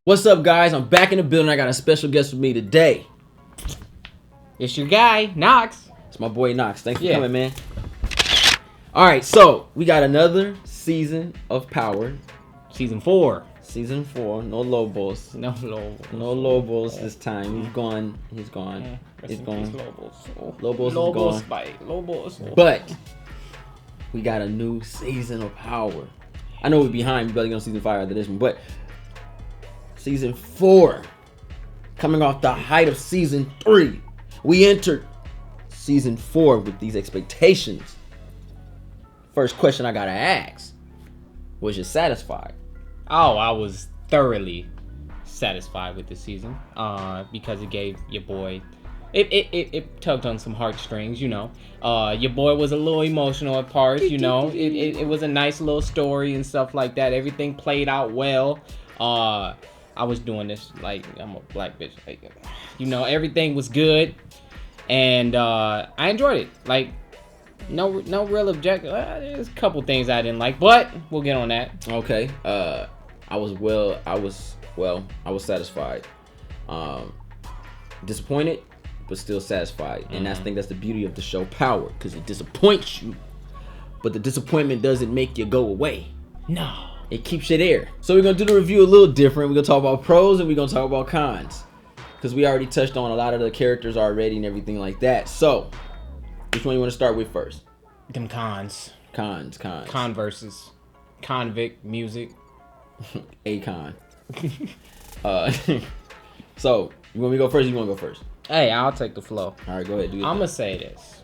What's up, guys? I'm back in the building. I got a special guest with me today. It's your guy, Knox. It's my boy Knox. Thanks for coming, man. All right, so we got another season of Power. Season 4. Season 4. No Lobos. No Lobos. No Lobos this time. He's gone. He's gone. He's gone. Lobos is gone. Lobos. But we got a new season of Power. I know we're behind. We better get on season 5 after this one, but season 4, coming off the height of season 3, we entered season 4 with these expectations. First question I gotta ask: was you satisfied? Oh, I was thoroughly satisfied with the season, because it gave your boy, it tugged on some heartstrings, you know. Your boy was a little emotional at parts, you know. It was a nice little story and stuff like that. Everything played out well. I was doing this like I'm a black bitch, like, you know, everything was good, and I enjoyed it. Like, no real objective. There's a couple things I didn't like, but we'll get on that. Okay. I was satisfied. Disappointed, but still satisfied. And I think that's the beauty of the show Power, because it disappoints you, but the disappointment doesn't make you go away. No. It keeps you there. So we're going to do the review a little different. We're going to talk about pros and we're going to talk about cons, because we already touched on a lot of the characters already and everything like that. So which one you want to start with first? Them cons. Cons. Converses. Convict music. A con. So you want me to go first or you want to go first? Hey, I'll take the flow. All right, go ahead. I'm going to say this.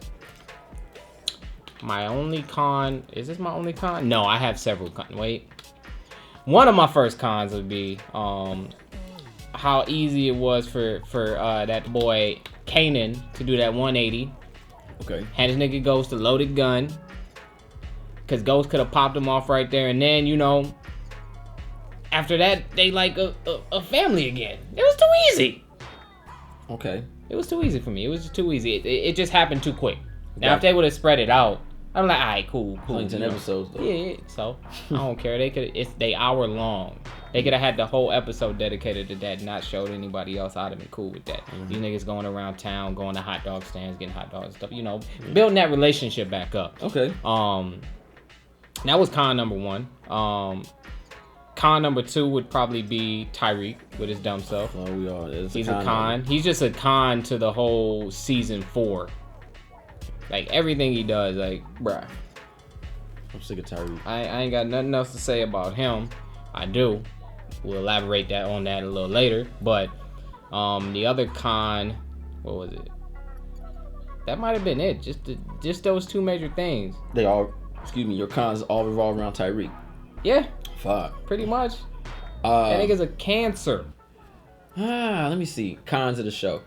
My only con... Is this my only con? No, I have several cons. Wait. One of my first cons would be how easy it was for that boy Kanan to do that 180. Okay. Had his nigga Ghost a loaded gun, because Ghost could have popped him off right there, and then, you know, after that they like a family again. It was too easy. Okay. It was too easy for me. It was just too easy. It just happened too quick. Now if they would have spread it out, I'm like, all right, cool. 10 episodes though. Yeah. So I don't care. They hour long. They could have had the whole episode dedicated to that, not showed anybody else. I'd have been cool with that. These niggas going around town, going to hot dog stands, getting hot dogs and stuff. You know, building that relationship back up. Okay. That was con number 1. Con number 2 would probably be Tyreek with his dumb self. Oh, we are. He's a con. He's just a con to the whole season 4. Like, everything he does, like, bruh. I'm sick of Tyreek. I ain't got nothing else to say about him. I do. We'll elaborate on that a little later. But the other con, what was it? That might have been it. Just those 2 major things. Your cons all revolve around Tyreek. Yeah. Fuck. Pretty much. That nigga's a cancer. Let me see. Cons of the show.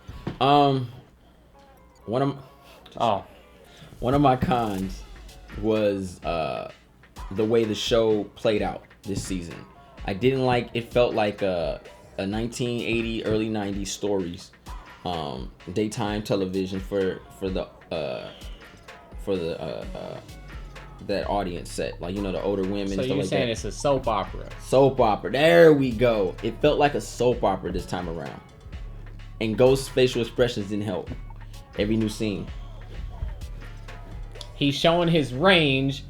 One of my cons was the way the show played out this season. I didn't like. It felt like a 1980, early 90s stories, daytime television for that audience set. Like, you know, the older women. So and stuff you're like saying that. it's a soap opera? Soap opera. There we go. It felt like a soap opera this time around. And Ghost's facial expressions didn't help. Every new scene. He's showing his range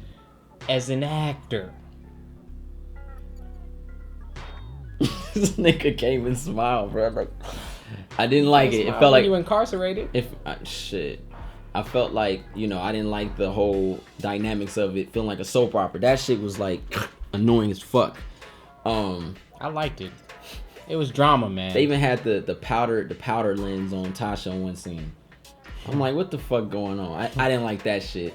as an actor. This nigga came and smiled, bro. I didn't like it. It felt like you incarcerated. I felt like, you know, I didn't like the whole dynamics of it feeling like a soap opera. That shit was like annoying as fuck. I liked it. It was drama, man. They even had the powder lens on Tasha in one scene. I'm like, what the fuck going on? I didn't like that shit.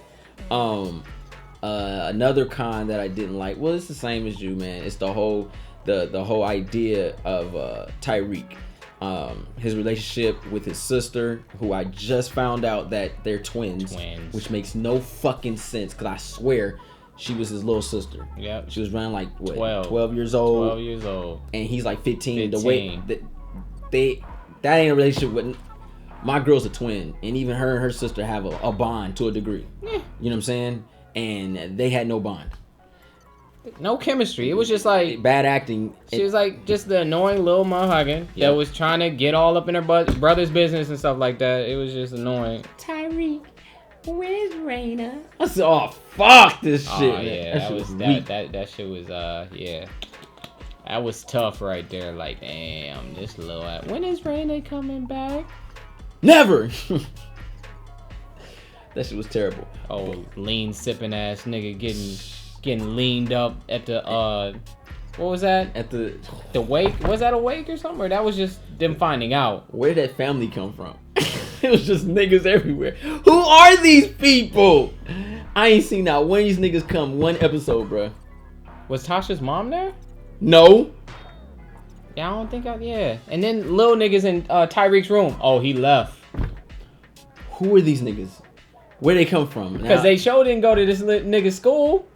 Another con that I didn't like, well, it's the same as you, man. It's the whole idea of Tyreek. His relationship with his sister, who I just found out that they're twins. Which makes no fucking sense, because I swear she was his little sister. Yeah. She was around like, what, 12 years old? 12 years old. And he's like 15. The way that ain't a relationship with... My girl's a twin, and even her and her sister have a bond to a degree. Yeah. You know what I'm saying? And they had no bond. no chemistry. It was just like bad acting. She was like just the annoying little motherfucker that was trying to get all up in her brother's business and stuff like that. It was just annoying. Tyreek, where's Raina? I said, oh fuck this shit. Oh yeah, that shit was yeah. That was tough right there. Like, damn, this little ass. When is Raina coming back? Never. That shit was terrible. Oh, lean sipping ass nigga getting leaned up at the what was that? At the wake? Was that a wake or something? Or that was just them finding out? Where did that family come from? It was just niggas everywhere. Who are these people? I ain't seen not one of these niggas come one episode, bro. Was Tasha's mom there? No. Yeah, I don't think yeah. And then little niggas in Tyreek's room. Oh, he left. Who are these niggas? Where they come from? Because they sure didn't go to this nigga's school.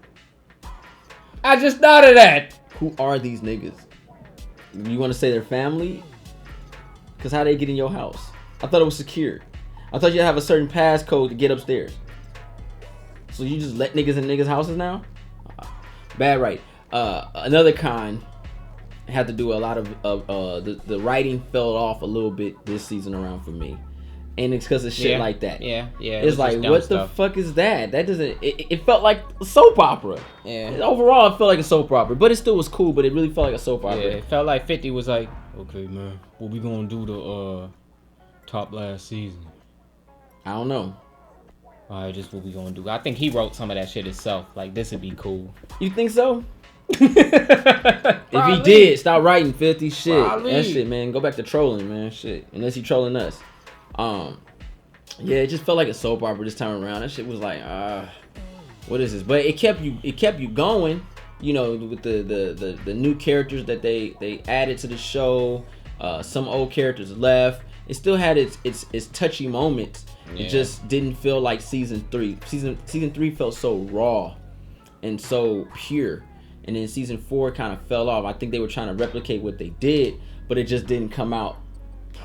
I just thought of that. Who are these niggas? You want to say their family? Because how they get in your house? I thought it was secure. I thought you have a certain passcode to get upstairs. So you just let niggas in niggas' houses now? Bad right. Another con had to do a lot of the writing fell off a little bit this season around for me. And it's because of shit like that. Yeah. It's like, what the fuck is that? That doesn't. It felt like a soap opera. Yeah. Overall, it felt like a soap opera, but it still was cool. But it really felt like a soap opera. Yeah, it felt like 50 was like, okay, man, what we gonna do the top last season? I don't know. Alright, just what we gonna do. I think he wrote some of that shit himself. Like, this would be cool. You think so? If he did, stop writing 50 shit. Probably. That shit, man. Go back to trolling, man. Shit. Unless he trolling us. Yeah, it just felt like a soap opera this time around. That shit was like, what is this? But it kept you going, you know, with the new characters that they added to the show. Some old characters left. It still had its touchy moments. Yeah. It just didn't feel like season 3. Season 3 felt so raw and so pure. And then season 4 kind of fell off. I think they were trying to replicate what they did, but it just didn't come out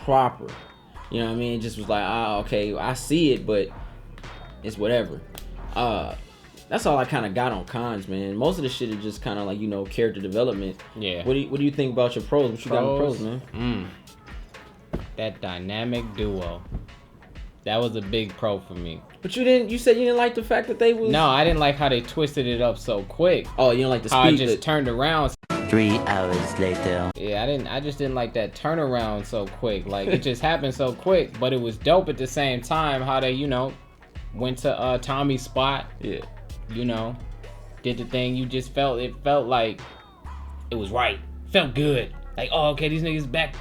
proper. You know what I mean? It just was like, okay, I see it, but it's whatever. That's all I kind of got on cons, man. Most of the shit is just kind of like, you know, character development. Yeah. What do you think about your pros? What you got in pros, man? That dynamic duo. That was a big pro for me. But you said you didn't like the fact that they was... No, I didn't like how they twisted it up so quick. Oh, you didn't like the speed? How it just turned around. 3 hours later. Yeah, I just didn't like that turnaround so quick. Like, it just happened so quick, but it was dope at the same time how they, you know, went to Tommy's spot. Yeah. You know, did the thing. It felt like it was right. Felt good. Like, oh, okay, these niggas back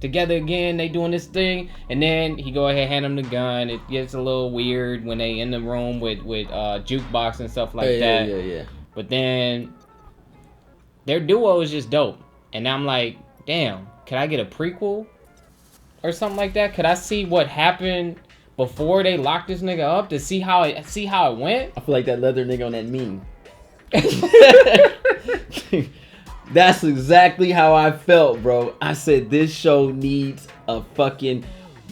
together again. They doing this thing. And then he go ahead, hand him the gun. It gets a little weird when they in the room with jukebox and stuff like that. Yeah. But then their duo is just dope. And I'm like, damn, could I get a prequel or something like that? Could I see what happened before they locked this nigga up to see how it went? I feel like that leather nigga on that meme. That's exactly how I felt, bro. I said this show needs a fucking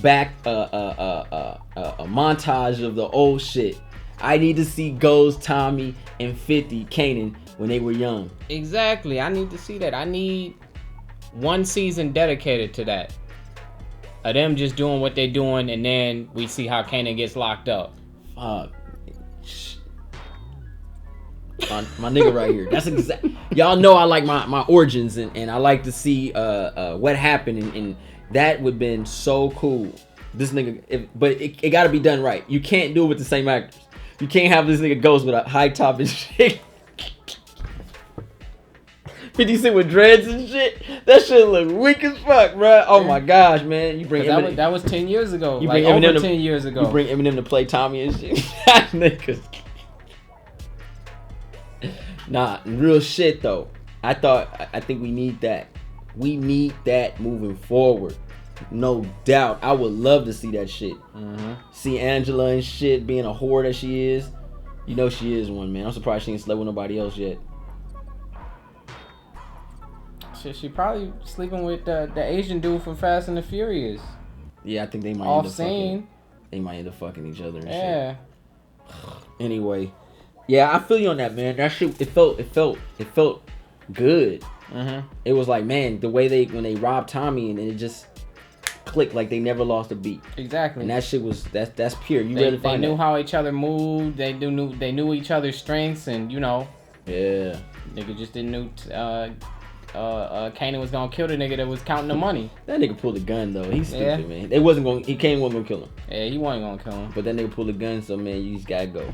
a montage of the old shit. I need to see Ghost, Tommy, and 50 Kanan when they were young. Exactly. I need to see that. I need one season dedicated to that. Of them just doing what they're doing, and then we see how Kanan gets locked up. Fuck. My nigga right here. That's exactly. Y'all know I like my origins, and I like to see what happened, and that would have been so cool. This nigga, but it got to be done right. You can't do it with the same actors. You can't have this nigga Ghost with a high top and shit. 50 Cent with dreads and shit. That shit look weak as fuck, bro. Oh my gosh, man. You bring Eminem, that was 10 years ago. You like bring Eminem over 10 years ago. You bring Eminem to play Tommy and shit. That niggas. Nah, real shit though. I think we need that. We need that moving forward. No doubt. I would love to see that shit. Mm-hmm. See Angela and shit being a whore that she is. You know she is one, man. I'm surprised she ain't slept with nobody else yet. Shit, she probably sleeping with the Asian dude from Fast and the Furious. Yeah, I think they might off end up scene. fucking. They might end up fucking each other and yeah. shit. Anyway, Yeah, I feel you on that, man. That shit, it felt good. It was like, man, the way when they robbed Tommy and it just clicked like they never lost a beat. Exactly. And that shit was that's pure. You They really find knew that. how each other moved. They knew each other's strengths, and Yeah. nigga just didn't know. Kanan was gonna kill the nigga that was counting the money. That nigga pulled a gun though. He's stupid, man. Kanan wasn't gonna kill him. Yeah, he wasn't gonna kill him. But that nigga pulled a gun, so man, you just gotta go.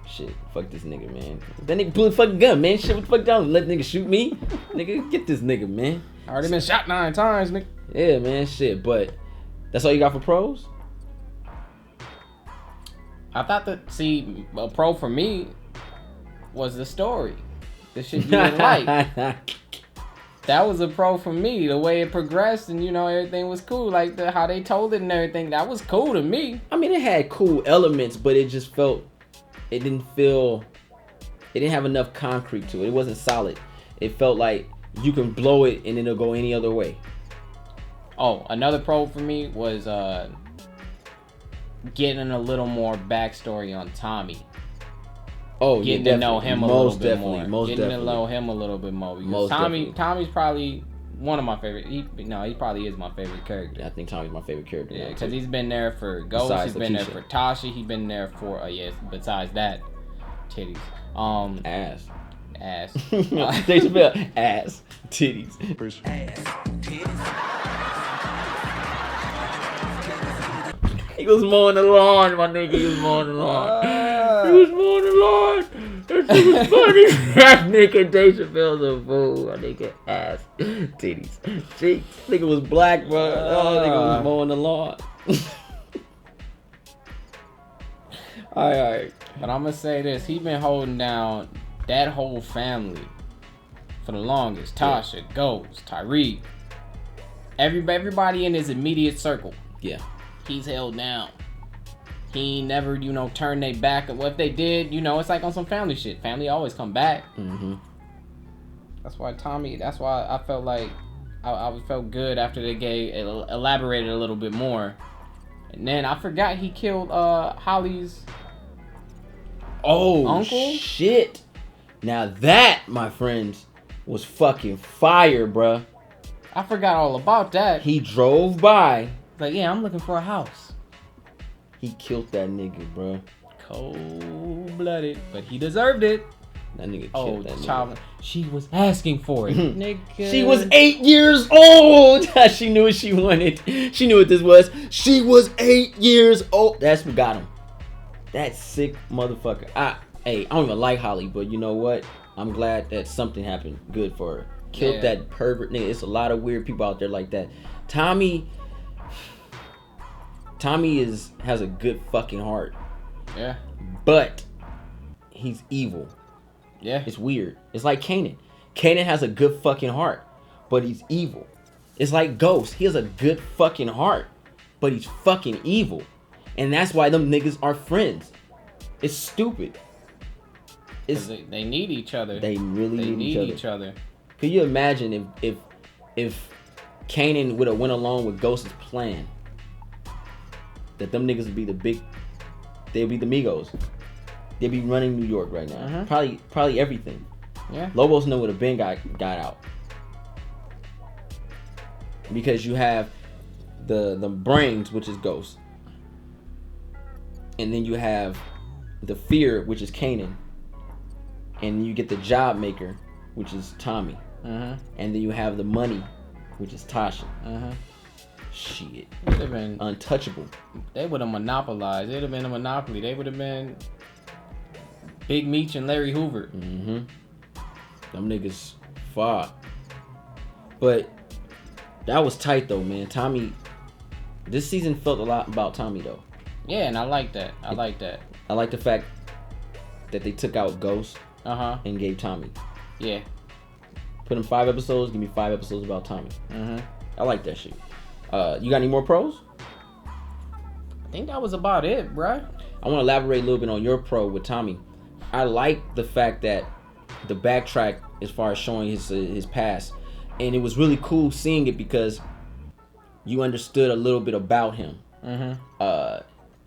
Shit, fuck this nigga, man. That nigga pulled a fucking gun, man. Shit, what the fuck down? Let nigga shoot me? Nigga, get this nigga, man. I already been shot 9 times, nigga. Yeah, man, shit. But that's all you got for pros? I thought a pro for me was the story. The shit you didn't like. That was a pro for me. The way it progressed and everything was cool. Like how they told it and everything. That was cool to me. I mean, it had cool elements, but it just felt. It didn't have enough concrete to it. It wasn't solid. It felt like you can blow it and it'll go any other way. Oh, another pro for me was getting a little more backstory on Tommy. Oh, getting to know him a little bit more. Getting to know him a little bit more. Because Tommy's probably one of my favorite. He probably is my favorite character. Yeah, I think Tommy's my favorite character. Yeah, because he's been there for Ghost. Besides he's been there for Tasha. He's been there for besides that, titties. Ass. Dave Mail. Ass. Titties. He was mowing the lawn, my nigga. He was mowing the lawn. He was mowing the lawn. That shit was funny. That nigga Dave Chappelle's a fool. My nigga ass. Titties. Cheeks. Nigga was black, bro. Oh, nigga was mowing the lawn. Alright. But I'm gonna say this. He been holding down that whole family for the longest. Tasha, Ghost, Tyreek. Everybody in his immediate circle. Yeah. He's held down. He never, turned their back. What if they did, it's like on some family shit. Family always come back. Mm-hmm. That's why I felt like I felt good after they elaborated a little bit more. And then I forgot he killed Holly's uncle. Shit. Now that, my friends, was fucking fire, bruh. I forgot all about that. He drove by. Like, yeah, I'm looking for a house. He killed that nigga, bro. Cold-blooded, but he deserved it. That nigga killed that nigga. She was asking for it, nigga. She was 8 years old. She knew what she wanted. She knew what this was. She was 8 years old. That's what got him. That sick motherfucker. I don't even like Holly, but you know what? I'm glad that something happened good for her. Killed that pervert nigga. It's a lot of weird people out there like that. Tommy has a good fucking heart. Yeah. But he's evil. Yeah. It's weird. It's like Kanan. Kanan has a good fucking heart, but he's evil. It's like Ghost. He has a good fucking heart, but he's fucking evil. And that's why them niggas are friends. It's stupid. They need each other. They really need each other. Could you imagine if Kanan would have went along with Ghost's plan? That them niggas would be they'd be the Migos. They'd be running New York right now. Probably everything. Yeah. Lobos know would have been got out. Because you have the brains, which is Ghost. And then you have the fear, which is Kanan. And you get the job maker, which is Tommy. And then you have the money, which is Tasha. Shit. Would have been untouchable. They would have monopolized. It would have been a monopoly. They would have been Big Meech and Larry Hoover. Them niggas fought. But that was tight though, man. Tommy, this season felt a lot about Tommy though. Yeah, and I like that. I like the fact that they took out Ghost and gave Tommy. Yeah. Put him 5 episodes, give me 5 episodes about Tommy. I like that shit. You got any more pros? I think that was about it, bruh. I want to elaborate a little bit on your pro with Tommy. I like the fact that the backtrack as far as showing his past, and it was really cool seeing it because you understood a little bit about him.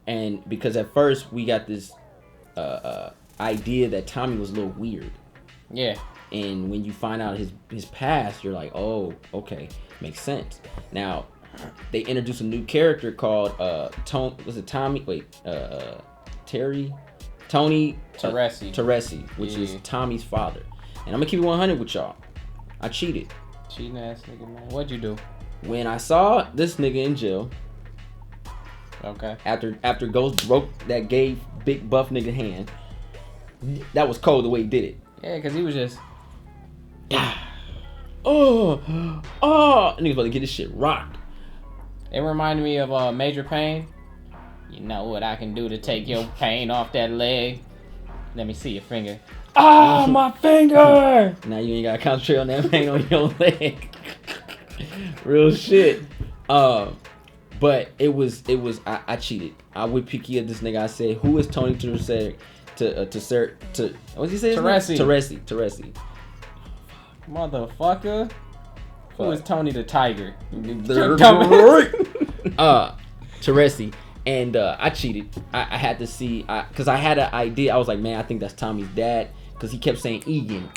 And because at first we got this idea that Tommy was a little weird. Yeah. And when you find out his past, you're like, oh, okay, makes sense. Now, they introduced a new character called Tony. Was it Tommy? Wait, Terry, Tony Teresi, which is Tommy's father. And I'm gonna keep it 100 with y'all. I cheated. Cheating ass nigga, man. What'd you do? When I saw this nigga in jail. Okay. After Ghost broke that gay big buff nigga hand, that was cold the way he did it. Yeah, because he was just. Niggas about to get this shit rocked. It reminded me of Major Payne. You know what I can do to take your pain off that leg? Let me see your finger. Ah, my finger! Now you ain't gotta concentrate on that pain on your leg. Real shit. But it was I cheated. I would picky at this nigga. I said, who is Tony to what's he say? Teresi. Motherfucker. Who is Tony the Tiger? Teresi. And I cheated. I had to see, because I had an idea. I was like, man, I think that's Tommy's dad, because he kept saying Egan.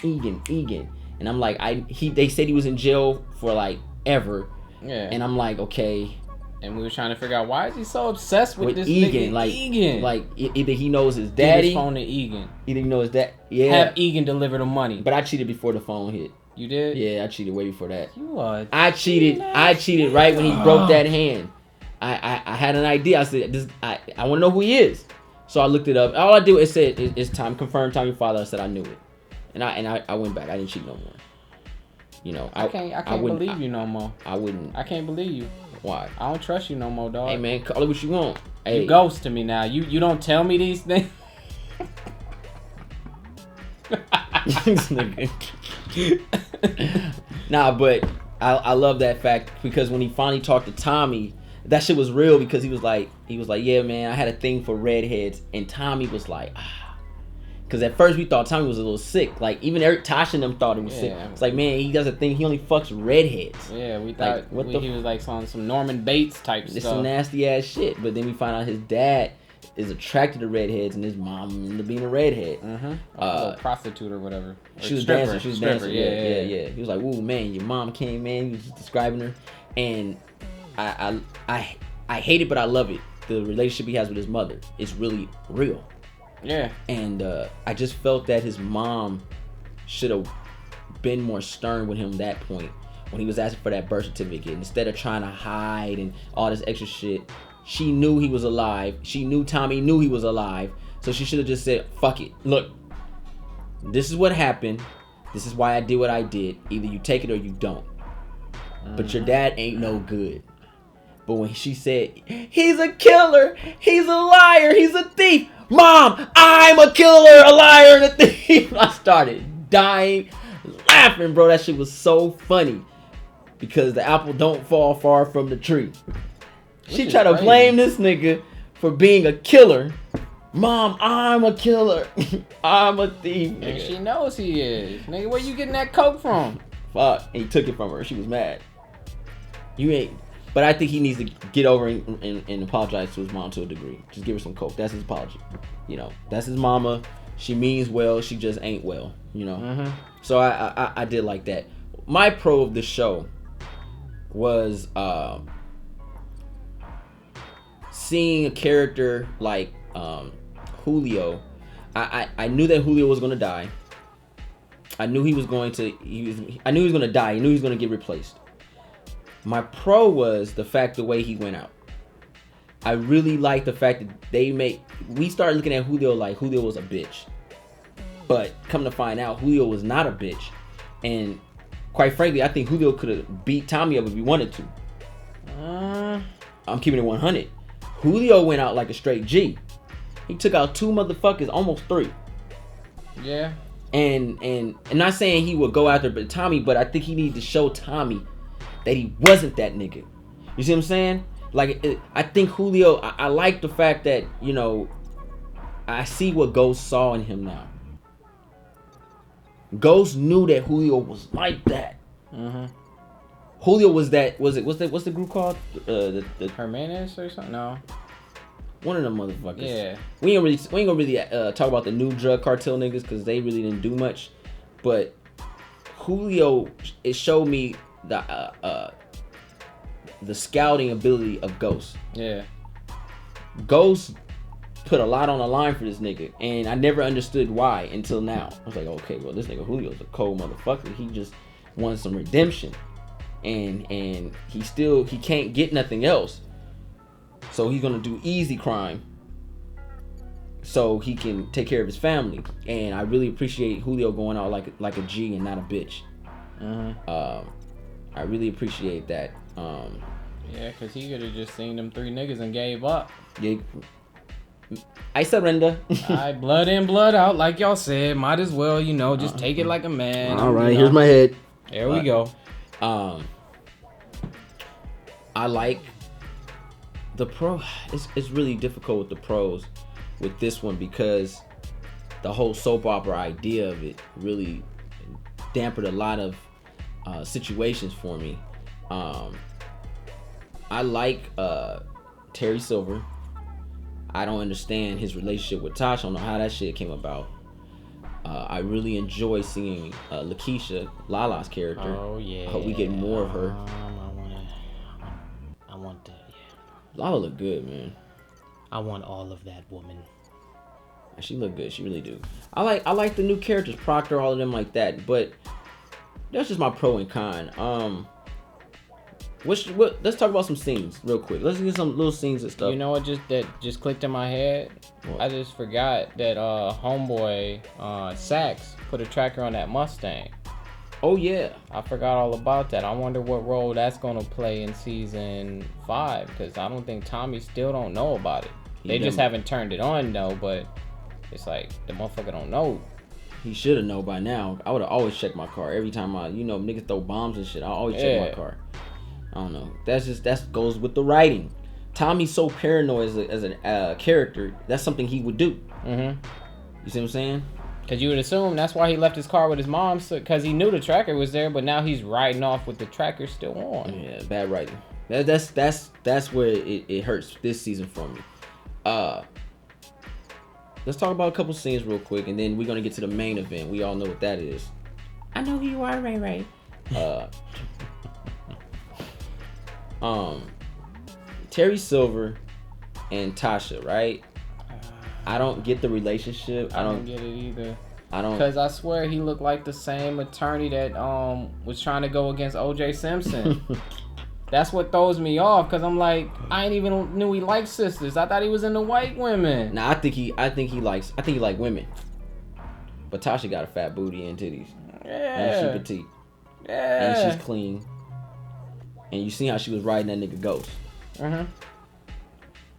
And I'm like, they said he was in jail for like ever. Yeah. And I'm like, okay. And we were trying to figure out, why is he so obsessed with this Egan? nigga Egan? Like either he knows his daddy. Give his phone to Egan. Either he knows that. Yeah. Have Egan deliver the money. But I cheated before the phone hit. You did? Yeah, I cheated way before that. You are. I cheated right when he broke that hand. I had an idea. I said, I want to know who he is. So I looked it up. All I did was said, it's time, confirmed Tommy father. I said I knew it. And I went back. I didn't cheat no more. You know, I can't believe you no more. I wouldn't. I can't believe you. Why? I don't trust you no more, dog. Hey man, call it what you want. Hey. You ghost to me now. You don't tell me these things. Nah, but I love that fact, because when he finally talked to Tommy, that shit was real, because he was like, yeah, man, I had a thing for redheads, and Tommy was like, because at first we thought Tommy was a little sick. Like even Eric Tosh and them thought he was sick. It's like, man, he does a thing. He only fucks redheads. Yeah, we thought he was like on some Norman Bates type stuff. It's some nasty ass shit. But then we find out his dad is attracted to redheads, and his mom ended up being a redhead. A little prostitute or whatever. She was dancing. She was dancing. Yeah. He was like, "Ooh, man, your mom came, man." He was just describing her, and I hate it, but I love it. The relationship he has with his mother is really real. Yeah. And I just felt that his mom should have been more stern with him at that point when he was asking for that birth certificate. Instead of trying to hide and all this extra shit, she knew he was alive. She knew Tommy knew he was alive. So she should have just said, fuck it. Look, this is what happened. This is why I did what I did. Either you take it or you don't. But your dad ain't no good. But when she said, he's a killer, he's a liar, he's a thief. Mom, I'm a killer, a liar, and a thief. I started dying, laughing, bro. That shit was so funny. Because the apple don't fall far from the tree. She tried to blame this nigga for being a killer. Mom, I'm a killer. I'm a thief. And she knows he is. Nigga, where you getting that coke from? Fuck. And he took it from her. She was mad. You ain't. But I think he needs to get over and apologize to his mom to a degree. Just give her some coke. That's his apology. You know, that's his mama. She means well. She just ain't well. You know. So I did like that. My pro of the show was seeing a character like Julio. I knew that Julio was gonna die. I knew he was going to. I knew he was gonna die. I knew he was gonna get replaced. My pro was the way he went out. I really liked the fact that we started looking at Julio like Julio was a bitch. But come to find out, Julio was not a bitch. And quite frankly, I think Julio could have beat Tommy up if he wanted to. I'm keeping it 100. Julio went out like a straight G. He took out 2 motherfuckers, almost 3. Yeah. And not saying he would go after Tommy, but I think he needed to show Tommy that he wasn't that nigga. You see what I'm saying? Like, I think Julio, I like the fact that, you know, I see what Ghost saw in him now. Ghost knew that Julio was like that. Julio was that, what's the group called? The Hermanes or something? No. One of them motherfuckers. Yeah. We ain't gonna really talk about the new drug cartel niggas because they really didn't do much. But Julio, it showed me the scouting ability of Ghost. Yeah. Ghost put a lot on the line for this nigga, and I never understood why until now. I was like, okay, well, this nigga Julio's a cold motherfucker. He just wants some redemption, and he can't get nothing else, so he's gonna do easy crime so he can take care of his family. And I really appreciate Julio going out like a G and not a bitch. I really appreciate that. Yeah, because he could have just seen them 3 niggas and gave up. Yeah, I surrender. Alright, blood in, blood out, like y'all said. Might as well, just take it like a man. All right, here's my head. There we go. I like the pro. It's really difficult with the pros with this one because the whole soap opera idea of it really dampened a lot of situations for me. I like Terry Silver. I don't understand his relationship with Tasha. I don't know how that shit came about. I really enjoy seeing Lakeisha, Lala's character. Oh yeah. I hope we get more of her. I want that. Yeah. Lala look good, man. I want all of that woman. She look good. She really do. I like the new characters, Proctor, all of them like that. But that's just my pro and con. Let's talk about some scenes real quick. Let's get some little scenes and stuff. You know what just clicked in my head? What? I just forgot that homeboy Sax put a tracker on that Mustang. Oh yeah. I forgot all about that. I wonder what role that's gonna play in season 5, because I don't think Tommy still don't know about it. They just haven't turned it on though, but it's like the motherfucker don't know. He should have known by now. I would have always checked my car every time niggas throw bombs and shit. I always check my car. I don't know. That goes with the writing. Tommy's so paranoid as a character. That's something he would do. You see what I'm saying? Because you would assume that's why he left his car with his mom, because he knew the tracker was there, but now he's riding off with the tracker still on. Yeah, bad writing. That's where it hurts this season for me. Let's talk about a couple scenes real quick, and then we're gonna get to the main event. We all know what that is. I know who you are, Ray Ray. Terry Silver and Tasha, right? I don't get the relationship. I don't get it either. I don't, because I swear he looked like the same attorney that was trying to go against O.J. Simpson. That's what throws me off, because I'm like, I ain't even knew he liked sisters. I thought he was into white women. Nah, I think he like women. But Tasha got a fat booty and titties. Yeah. And she petite. Yeah. And she's clean. And you see how she was riding that nigga Ghost.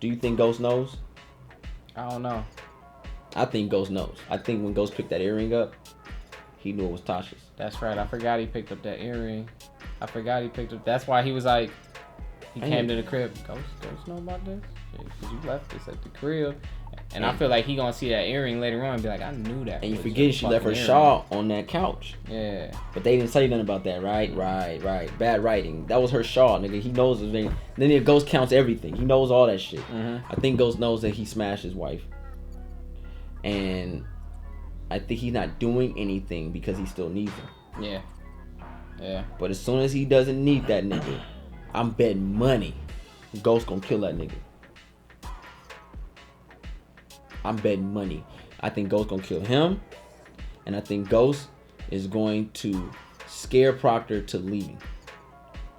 Do you think Ghost knows? I don't know. I think Ghost knows. I think when Ghost picked that earring up, he knew it was Tasha's. That's right. I forgot he picked up that earring. That's why he was like, he came to the crib. Ghost know about this? Because you left this at the crib. And I feel like he gonna see that earring later on and be like, I knew that. And you forget she left her shawl on that couch. Yeah. But they didn't say nothing about that, right? Right. Bad writing. That was her shawl, nigga. He knows his name. Then the Ghost counts everything. He knows all that shit. I think Ghost knows that he smashed his wife. And I think he's not doing anything because he still needs her. Yeah. But as soon as he doesn't need that nigga, I'm betting money Ghost gonna kill that nigga. I'm betting money. I think Ghost gonna kill him, and I think Ghost is going to scare Proctor to leaving.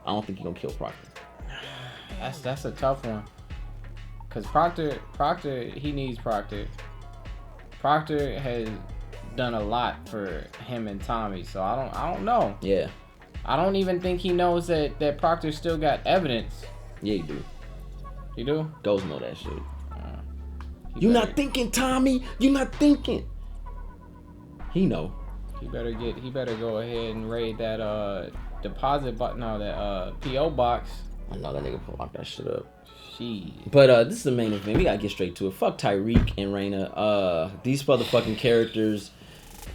I don't think he's gonna kill Proctor. That's a tough one. Cause Proctor, he needs Proctor. Proctor has done a lot for him and Tommy, so I don't know. Yeah. I don't even think he knows that Proctor still got evidence. Yeah, you do. You do? Ghost know that shit. You not thinking, Tommy. You not thinking. He know. He better go ahead and raid that deposit box. No, that PO box. I know that nigga lock that shit up. Shit. But this is the main event. We gotta get straight to it. Fuck Tyreek and Raina. These motherfucking characters.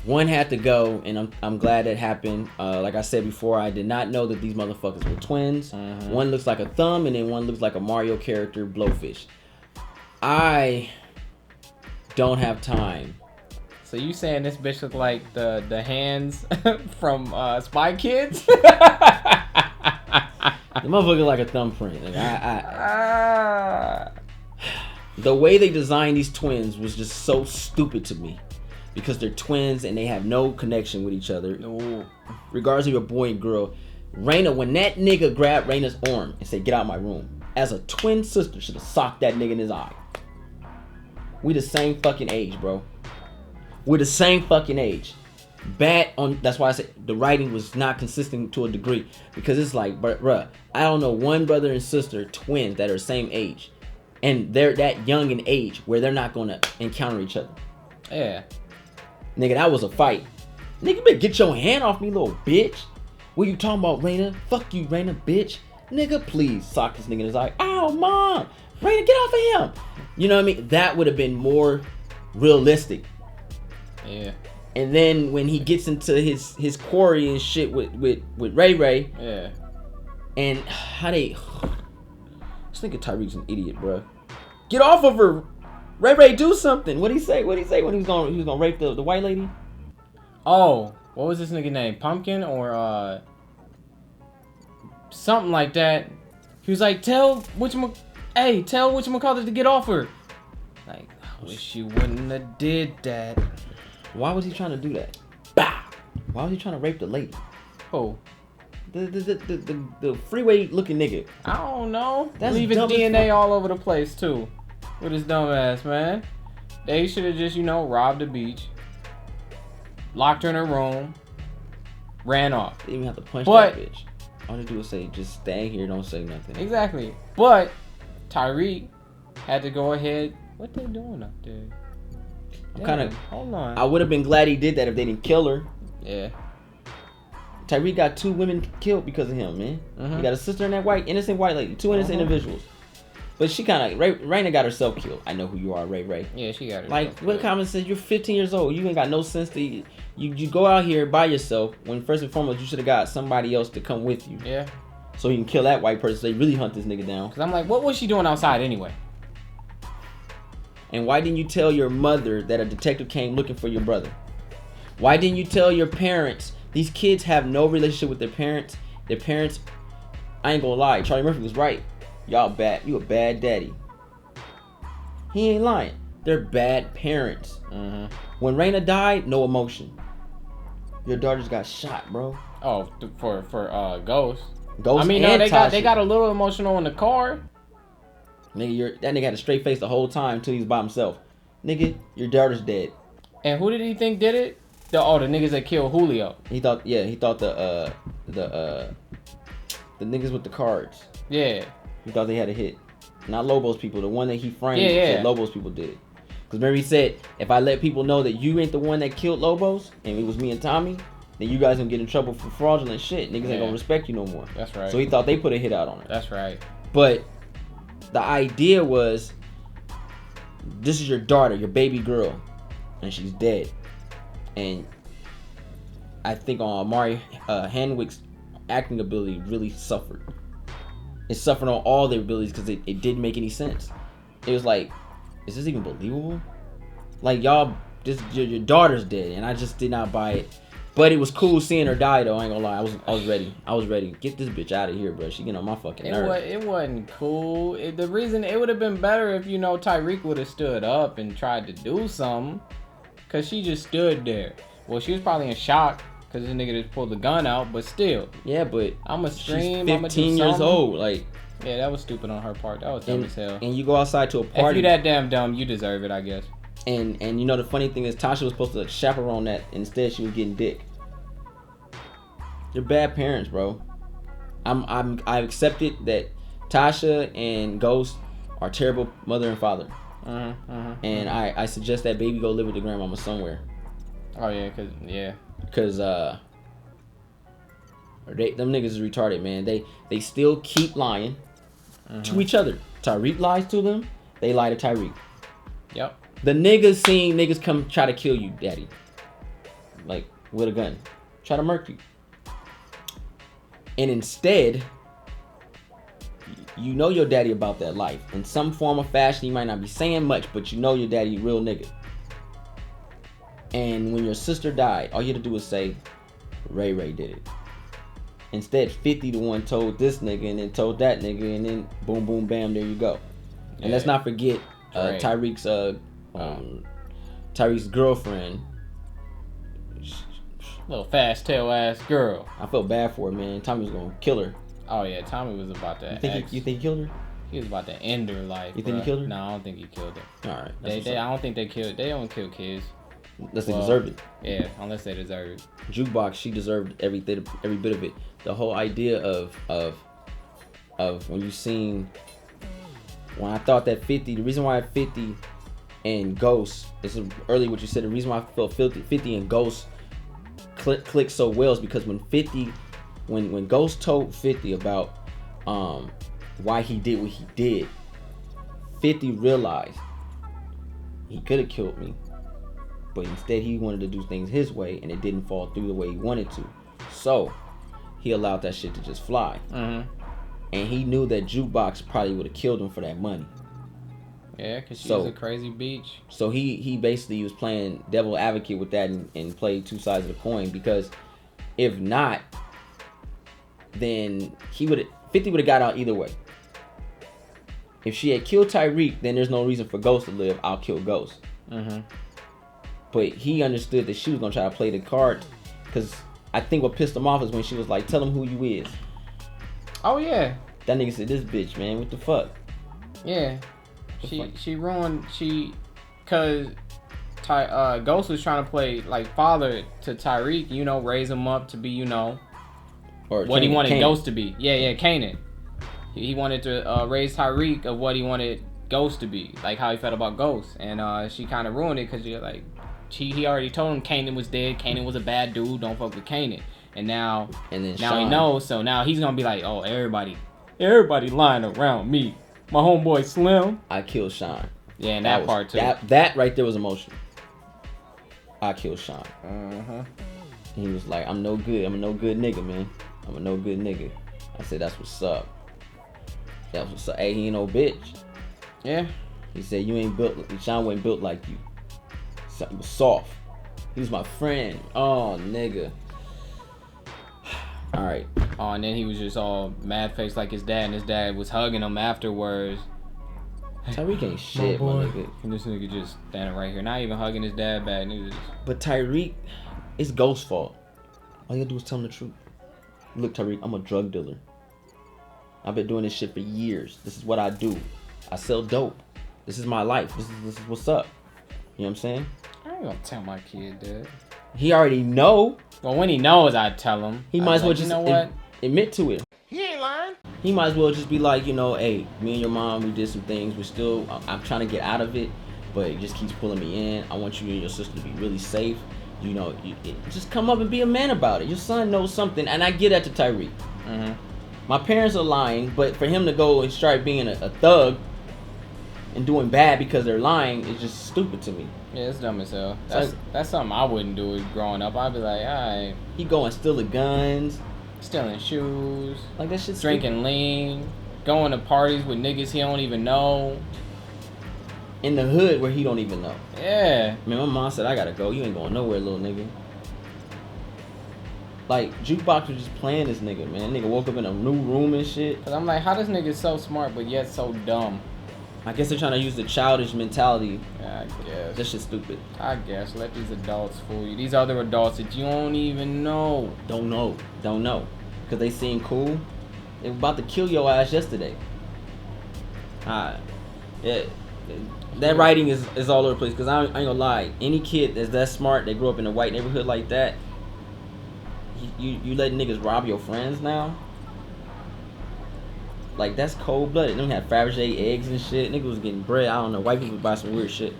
One had to go, and I'm glad that happened. Like I said before, I did not know that these motherfuckers were twins. One looks like a thumb, and then one looks like a Mario character, Blowfish. I don't have time. So you saying this bitch look like the hands from Spy Kids? The motherfucker like a thumbprint. Like, the way they designed these twins was just so stupid to me. Because they're twins and they have no connection with each other. No. Regardless of your boy and girl. Raina, when that nigga grabbed Raina's arm and said, get out my room. As a twin sister, should have socked that nigga in his eye. We the same fucking age, bro. We're the same fucking age. That's why I said the writing was not consistent to a degree. Because it's like, bruh, I don't know one brother and sister, twins, that are the same age. And they're that young in age where they're not gonna encounter each other. Yeah. Nigga, that was a fight. Nigga, you better get your hand off me, little bitch. What you talking about, Raina? Fuck you, Raina, bitch. Nigga, please sock this nigga in his eye. Ow, mom. Raina, get off of him. You know what I mean? That would have been more realistic. Yeah. And then when he gets into his quarry and shit with Ray Ray. Yeah. And how they... This nigga Tyreek's an idiot, bro. Get off of her. Ray Ray, do something. What'd he say when he was gonna rape the white lady? Oh, what was this nigga name? Pumpkin or something like that. He was like, tell whatchamacallit to get off her. Like, I wish you wouldn't have did that. Why was he trying to do that? Bah! Why was he trying to rape the lady? Oh. The freeway looking nigga. I don't know. That's Leave his dumb as DNA fuck. all over the place too. With his dumb ass, man. They should have just, robbed the beach. Locked her in her room. Ran off. They didn't even have to punch But- that bitch. All they do is say, just stay here, don't say nothing. Exactly. But Tyreek had to go ahead. What they doing up there? I'm kind of... Hold on. I would have been glad he did that if they didn't kill her. Yeah. Tyreek got 2 women killed because of him, man. Mhm. He got a sister and that innocent white lady. 2 innocent individuals. But she kind of... Raina got herself killed. I know who you are, Ray Ray. Yeah, she got it. Like, what common sense? You're 15 years old. You ain't got no sense to... You go out here by yourself when first and foremost you should have got somebody else to come with you. Yeah. So you can kill that white person so they really hunt this nigga down. Because I'm like, what was she doing outside anyway? And why didn't you tell your mother that a detective came looking for your brother? Why didn't you tell your parents? These kids have no relationship with their parents. Their parents, I ain't gonna lie, Charlie Murphy was right. Y'all bad. You a bad daddy. He ain't lying. They're bad parents. Mm-hmm. When Raina died, no emotion. Your daughters got shot, bro. Oh, for Ghost. Ghost I mean, and no, Tasha. they got a little emotional in the car. Nigga, that nigga had a straight face the whole time until he was by himself. Nigga, your daughter's dead. And who did he think did it? The niggas that killed Julio. He thought the niggas with the cards. Yeah. He thought they had a hit. Not Lobo's people. The one that he framed Yeah. said Lobo's people did it. Because remember he said, if I let people know that you ain't the one that killed Lobos, and it was me and Tommy, then you guys gonna get in trouble for fraudulent shit. Niggas ain't gonna respect you no more. That's right. So he thought they put a hit out on her. That's right. But the idea was, this is your daughter, your baby girl, and she's dead. And I think Amari Hanwick's acting ability really suffered. It suffered on all their abilities because it didn't make any sense. It was like, is this even believable? Like, y'all, your daughter's dead, and I just did not buy it. But it was cool seeing her die, though. I ain't gonna lie, I was ready. I was ready. Get this bitch out of here, bro. She getting on my fucking nerves. It wasn't cool. The reason it would have been better if Tyreek would have stood up and tried to do something, cause she just stood there. Well, she was probably in shock because this nigga just pulled the gun out, but still. Yeah, but I'ma scream. she's I'ma do 15 years something. old. Like, yeah, that was stupid on her part. That was dumb as hell. And you go outside to a If party. you that damn dumb, you deserve it, I guess. And the funny thing is, Tasha was supposed to chaperone that. Instead, she was getting dick. They're bad parents, bro. I've accepted that Tasha and Ghost are terrible mother and father. And I suggest that baby go live with the grandmama somewhere. Oh yeah, Cause them niggas is retarded, man. They still keep lying to each other. Tyreek lies to them. They lie to Tyreek. Yep. The niggas seen niggas come try to kill you, daddy. Like, with a gun. Try to murk you. And instead, you know your daddy about that life. In some form or fashion, he might not be saying much, but you know your daddy a real nigga. And when your sister died, all you had to do was say, Ray Ray did it. Instead, 50 the one told this nigga and then told that nigga and then boom, boom, bam, there you go. And let's not forget Tyreek's girlfriend. Little fast tail ass girl. I felt bad for her, man. Tommy was gonna kill her. Oh yeah, Tommy was about to. You think he killed her? He was about to end her life. You think he killed her? No, I don't think he killed her. All right. I don't think they killed. They don't kill kids. Unless they deserve it. Yeah, unless they deserve it. Jukebox, she deserved every bit of it. The whole idea of when you seen, when I thought that 50, the reason why 50 and Ghost, this is earlier what you said, the reason why I felt 50 and Ghost clicked so well is because when Ghost told 50 about why he did what he did, 50 realized he could have killed me, but instead he wanted to do things his way and it didn't fall through the way he wanted to. So he allowed that shit to just fly. And he knew that Jukebox probably would have killed him for that money. Yeah, because she was a crazy bitch. So he basically was playing devil advocate with that and played two sides of the coin, because if not, then 50 would have got out either way. If she had killed Tyreek, then there's no reason for Ghost to live. I'll kill Ghost. But he understood that she was gonna try to play the card, because I think what pissed him off is when she was like, "Tell him who you is." Oh yeah. That nigga said, "This bitch, man, what the fuck?" Yeah. She ruined, cause Ghost was trying to play like father to Tyreek, you know, raise him up to be, you know, or what he wanted Kanan. Ghost to be. Yeah, Kanan. He wanted to raise Tyreek of what he wanted Ghost to be, like how he felt about Ghost, and she kind of ruined it, because you're like, he already told him Kanan was dead, Kanan was a bad dude, don't fuck with Kanan, and now he knows, so now he's gonna be like, oh, everybody lying around me. My homeboy Slim. I killed Sean. Yeah, and that part too. That right there was emotional. I killed Sean. He was like, I'm no good. I'm a no good nigga, man. I'm a no good nigga. I said, that's what's up. That's what's up. Hey, he ain't no bitch. Yeah. He said, you ain't built. Sean wasn't built like you. So he was soft. He was my friend. Oh, nigga. All right. Oh, and then he was just all mad faced like his dad, and his dad was hugging him afterwards. Tyreek ain't shit, my nigga. And this nigga just standing right here, not even hugging his dad back. But Tyreek, it's Ghost's fault. All you gotta do is tell him the truth. Look, Tyreek, I'm a drug dealer. I've been doing this shit for years. This is what I do. I sell dope. This is my life. This is what's up. You know what I'm saying? I ain't gonna tell my kid that. He already know. Well, when he knows, I'd tell him. He might as well just, you know what? Admit to it. He ain't lying. He might as well just be like, you know, hey, me and your mom, we did some things. I'm trying to get out of it, but it just keeps pulling me in. I want you and your sister to be really safe. You know, just come up and be a man about it. Your son knows something, and I get that to Tyreek. My parents are lying, but for him to go and start being a thug and doing bad because they're lying is just stupid to me. Yeah, it's dumb as hell. That's something I wouldn't do growing up. I'd be like, alright. He going stealing guns, stealing shoes, like that shit's drinking lean, going to parties with niggas he don't even know. In the hood where he don't even know. Yeah. Man, my mom said, I gotta go. You ain't going nowhere, little nigga. Like, Jukebox was just playing this nigga, man. Nigga woke up in a new room and shit. Cause I'm like, how this nigga so smart but yet so dumb? I guess they're trying to use the childish mentality. Yeah, I guess. This shit's stupid. I guess. Let these adults fool you. These other adults that you don't even know. Don't know. Because they seem cool. They were about to kill your ass yesterday. Yeah. That writing is all over the place. Because I ain't gonna lie. Any kid that's that smart, they grew up in a white neighborhood like that, you let niggas rob your friends now? Like, that's cold-blooded. Them had Fabergé eggs and shit. Niggas was getting bread. I don't know. White people buy some weird shit.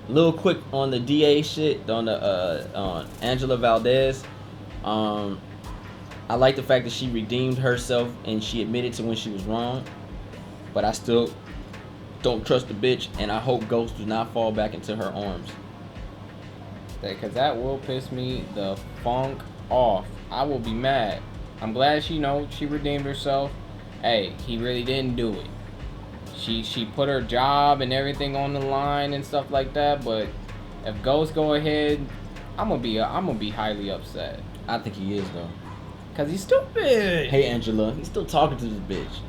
Little quick on the DA shit, on the on Angela Valdez. I like the fact that she redeemed herself and she admitted to when she was wrong. But I still don't trust the bitch, and I hope Ghost does not fall back into her arms. Because that will piss me the funk off. I will be mad. I'm glad she redeemed herself. hey, he really didn't do it. She put her job and everything on the line and stuff like that. But if Ghost go ahead, I'm gonna be highly upset. I think he is though. Cause he's stupid. Hey Angela, he's still talking to this bitch.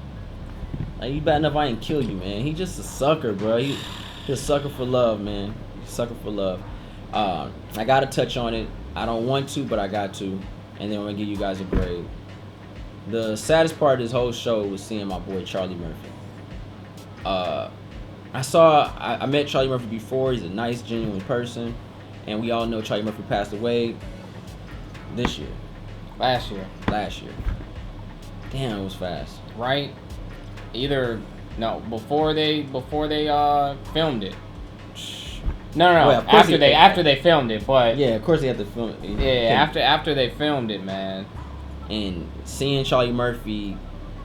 Like, you bad enough I didn't kill you, man. He just a sucker, bro. He's a sucker for love, man. He's a sucker for love. I gotta touch on it. I don't want to, but I got to. And then I'm gonna give you guys a grade. The saddest part of this whole show was seeing my boy Charlie Murphy. I met Charlie Murphy before. He's a nice, genuine person, and we all know Charlie Murphy passed away this year. Last year. Damn, it was fast. Right? Before they filmed it. No. Well, after they filmed it, but yeah, of course they had to film it. Yeah, after they filmed it, man. And seeing Charlie Murphy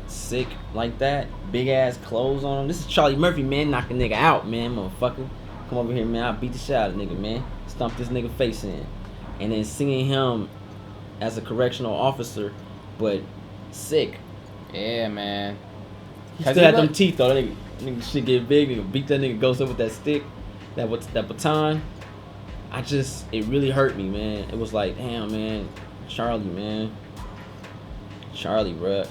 sick like that, big ass clothes on him. This is Charlie Murphy, man. Knock a nigga out, man, motherfucker. Come over here, man. I'll beat the shit out of nigga, man. Stomp this nigga face in. And then seeing him as a correctional officer, but sick. Yeah, man. He still had them teeth though. That nigga shit get big. Nigga beat that nigga Ghost up with that stick, that baton. It really hurt me, man. It was like, damn, man, Charlie, bro.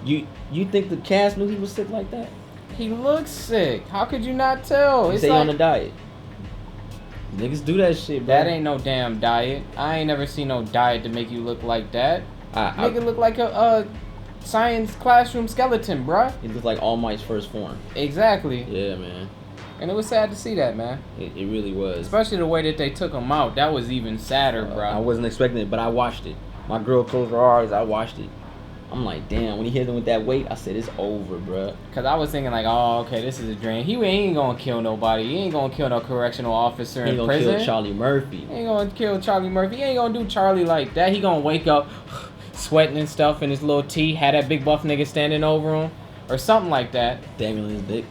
You think the cast knew he was sick like that? He looks sick. How could you not tell? He stay on the diet. Niggas do that shit, bro. That ain't no damn diet. I ain't never seen no diet to make you look like that. Nigga look like a science classroom skeleton, bruh. He looked like All Might's first form. Exactly. Yeah, man. And it was sad to see that, man. It really was. Especially the way that they took him out. That was even sadder, bro. I wasn't expecting it, but I watched it. My girl closed her eyes. I watched it. I'm like, damn. When he hit him with that weight, I said, it's over, bro. Because I was thinking, like, oh, okay, this is a dream. He ain't going to kill nobody. He ain't going to kill no correctional officer in prison. He ain't going to kill Charlie Murphy. He ain't going to kill Charlie Murphy. He ain't going to do Charlie like that. He going to wake up sweating and stuff in his little tee, had that big buff nigga standing over him, or something like that. Dangling his dick.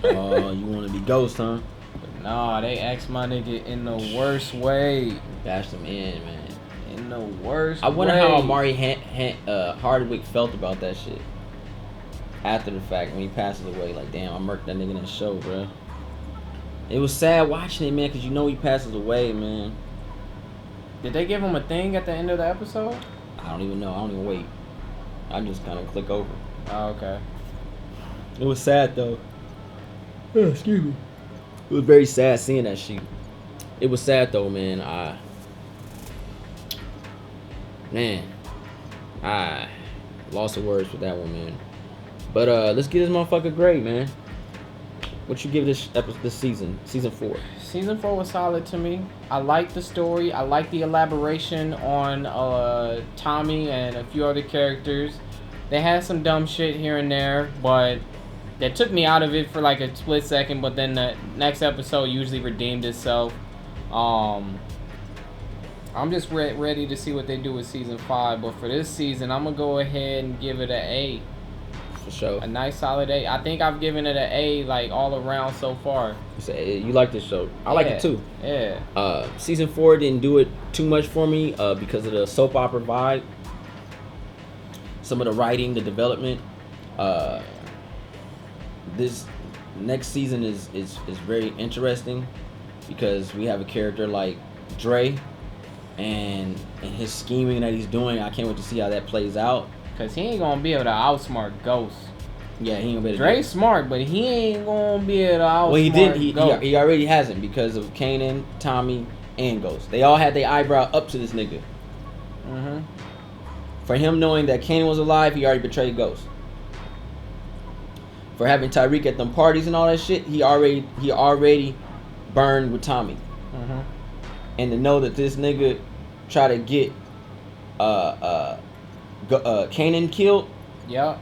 Oh, you want to be Ghost, huh? But nah, they asked my nigga in the worst way. Bashed him in, man. In the worst way. I wonder how Amari Hardwick felt about that shit after the fact when he passes away. Like, damn, I murked that nigga in the show, bro. It was sad watching it, man, because you know he passes away, man. Did they give him a thing at the end of the episode? I don't even know. I don't even wait. I just kind of click over. Oh, okay. It was sad, though. Oh, excuse me. It was very sad seeing that shit. It was sad, though, man. I lost the words for that one, man. But let's get this motherfucker grade, man. What you give this season 4? Season 4 was solid to me. I like the story. I like the elaboration on Tommy and a few other characters. They had some dumb shit here and there, but that took me out of it for like a split second. But then the next episode usually redeemed itself. I'm just ready to see what they do with season 5. But for this season, I'm gonna go ahead and give it an A. For sure. A nice solid A. I think I've given it an A like all around so far. You like this show? I like it too. Yeah. Season 4 didn't do it too much for me because of the soap opera vibe. Some of the writing, the development. This next season is very interesting because we have a character like Dre and his scheming that he's doing. I can't wait to see how that plays out. Cause he ain't gonna be able to outsmart Ghost. Yeah, he ain't gonna be able to. Dre's smart, but he ain't gonna be able to outsmart. Well, he did. Ghost. He already hasn't because of Kanan, Tommy, and Ghost. They all had their eyebrow up to this nigga. Mm-hmm. For him knowing that Kanan was alive, he already betrayed Ghost. For having Tyreek at them parties and all that shit, he already burned with Tommy. Mm-hmm. And to know that this nigga try to get Kanan killed. Yep.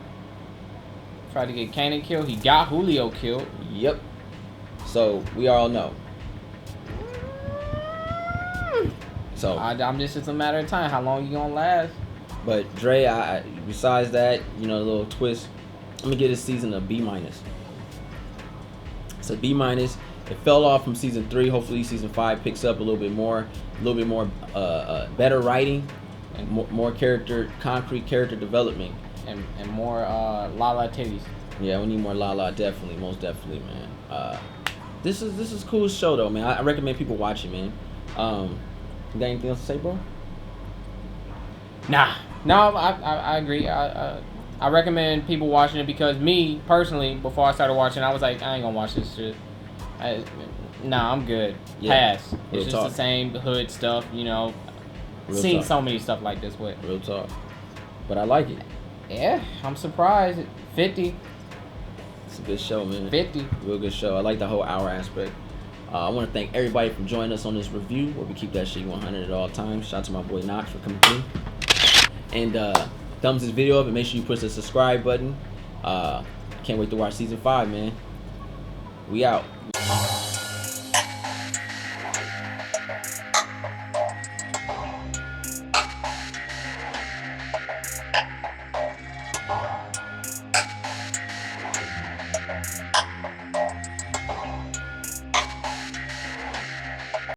Tried to get Kanan killed. He got Julio killed. Yep. So we all know. So I'm just, it's a matter of time. How long you gonna last? But Dre, besides that, you know, the little twist, I'm gonna give this season a B-. It's a B-. It fell off from season 3. Hopefully season 5 picks up a little bit more better writing and more concrete character development. and more Lala titties. Yeah, we need more Lala, definitely, most definitely, man. This is a cool show though, man. I recommend people watch it, man. You got anything else to say, bro? Nah, no, I agree. I recommend people watching it because me personally, before I started watching, I was like, I ain't gonna watch this shit. Nah, I'm good. Yeah, Pass. real It's just talk. the same hood stuff, you know. Real Seen talk. so many stuff like this with. Real talk. But I like it. Yeah, I'm surprised. 50. It's a good show, man. 50. Real good show. I like the whole hour aspect. I want to thank everybody for joining us on this review, where we keep that shit 100 at all times. Shout out to my boy Knox for coming through. And thumbs this video up and make sure you push the subscribe button. Can't wait to watch season 5, man. We out.